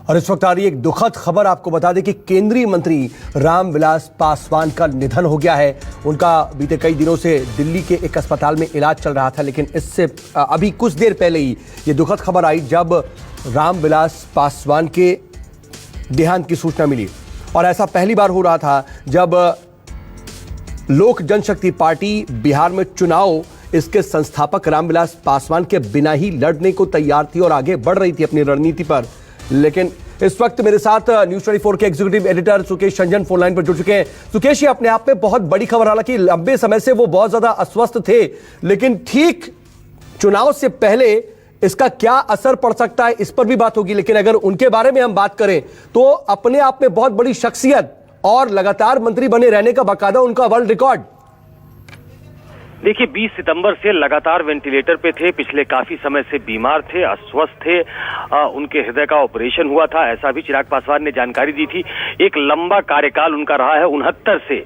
और इस वक्त आ रही एक दुखद खबर आपको बता दें कि केंद्रीय मंत्री रामविलास पासवान का निधन हो गया है। उनका बीते कई दिनों से दिल्ली के एक अस्पताल में इलाज चल रहा था, लेकिन इससे अभी कुछ देर पहले ही ये दुखद खबर आई जब रामविलास पासवान के देहांत की सूचना मिली। और ऐसा पहली बार हो रहा था जब लोक जनशक्ति पार्टी बिहार में चुनाव इसके संस्थापक रामविलास पासवान के बिना ही लड़ने को तैयार थी और आगे बढ़ रही थी अपनी रणनीति पर। लेकिन इस वक्त मेरे साथ न्यूज़ 24 के executive editor Sukesh Schengen phone line पर जुड़ चुके हैं। सुकेश, ये अपने आप में बहुत बड़ी खबर, हालांकि लंबे समय से वो बहुत ज्यादा अस्वस्थ थे, लेकिन ठीक चुनाव से पहले इसका क्या असर पड़ सकता है इस पर भी बात होगी। लेकिन अगर उनके बारे में हम बात करें तो अपने आप में बहुत बड़ी शख्सियत और लगातार मंत्री बने रहने का बाकायदा उनका वर्ल्ड रिकॉर्ड। देखिए, 20 सितंबर से लगातार वेंटिलेटर पे थे, पिछले काफी समय से बीमार थे, अस्वस्थ थे, उनके हृदय का ऑपरेशन हुआ था, ऐसा भी चिराग पासवान ने जानकारी दी थी। एक लंबा कार्यकाल उनका रहा है, 69 से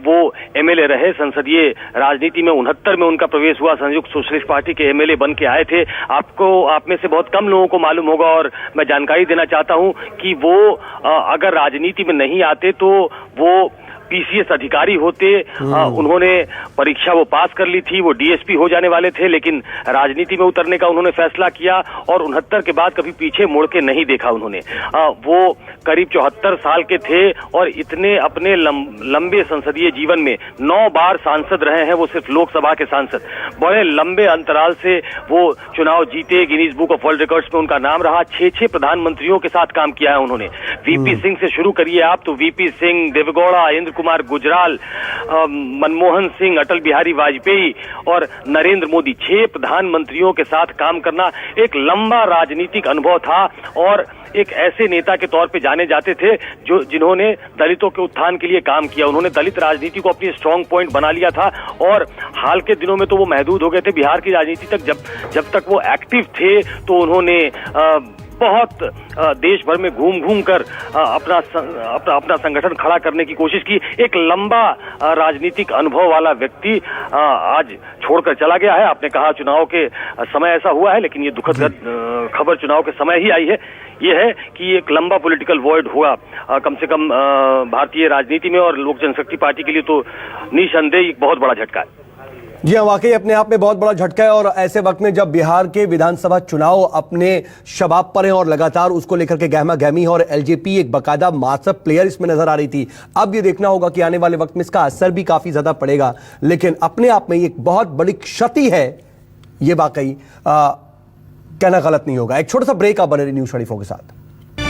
वो एमएलए रहे, संसदीय राजनीति में 69 में उनका प्रवेश हुआ, संयुक्त सोशलिस्ट पार्टी के एमएलए बन के आए थे। आप में से बहुत कम लोगों को मालूम होगा और मैं जानकारी देना चाहता हूं कि वो अगर राजनीति में नहीं आते तो वो पीसीएस अधिकारी होते। उन्होंने परीक्षा वो पास कर ली थी, वो डीएसपी हो जाने वाले थे, लेकिन राजनीति में उतरने का उन्होंने फैसला किया और 69 के बाद कभी पीछे मुड़ के नहीं देखा उन्होंने। वो करीब 74 साल के थे और इतने अपने लंबे संसदीय जीवन में 9 बार सांसद रहे हैं, वो सिर्फ लोकसभा के सांसद। बड़े लंबे अंतराल से वो चुनाव जीते, Guinness book of world records में उनका नाम रहा। 6 प्रधानमंत्रियों के साथ काम किया है उन्होंने। वीपी सिंह से शुरू करिए आप तो वीपी सिंह, देवेगौड़ा, इंद्र कुमार गुजराल, मनमोहन सिंह, अटल बिहारी वाजपेयी और नरेंद्र मोदी, 6 प्रधानमंत्रियों के साथ काम करना एक लंबा राजनीतिक अनुभव था और एक ऐसे नेता के तौर पे जाने जाते थे जिन्होंने दलितों के उत्थान के लिए काम किया। उन्होंने दलित राजनीति को अपनी स्ट्रांग पॉइंट बना लिया था और हाल के दिनों में तो वो महदूद हो गए थे बिहार की राजनीति तक। जब तक वो एक्टिव थे तो उन्होंने बहुत देश भर में घूम कर अपना संगठन खड़ा करने की कोशिश की। एक लंबा राजनीतिक अनुभव वाला व्यक्ति आज छोड़कर चला गया है। आपने कहा चुनाव के समय ऐसा हुआ है, लेकिन ये दुखद खबर चुनाव के समय ही आई है। ये है कि एक लंबा पॉलिटिकल वॉइड हुआ कम से कम भारतीय राजनीति में और लोक जनशक्ति पार्टी के लिए तो निसंदेह एक बहुत बड़ा झटका है। जी हाँ, वाकई अपने आप में बहुत बड़ा झटका है। और ऐसे वक्त में जब बिहार के विधानसभा चुनाव अपने शबाब पर हैं और लगातार उसको लेकर के गहमा गहमी है और एलजेपी एक बाकायदा मास्टर प्लेयर इसमें नजर आ रही थी, अब ये देखना होगा कि आने वाले वक्त में इसका असर भी काफी ज्यादा पड़ेगा। लेकिन अपने आप में एक बहुत बड़ी क्षति है, ये वाकई कहना गलत नहीं होगा। एक छोटा सा ब्रेक, आप बने रहिए न्यूज़ 24 के साथ।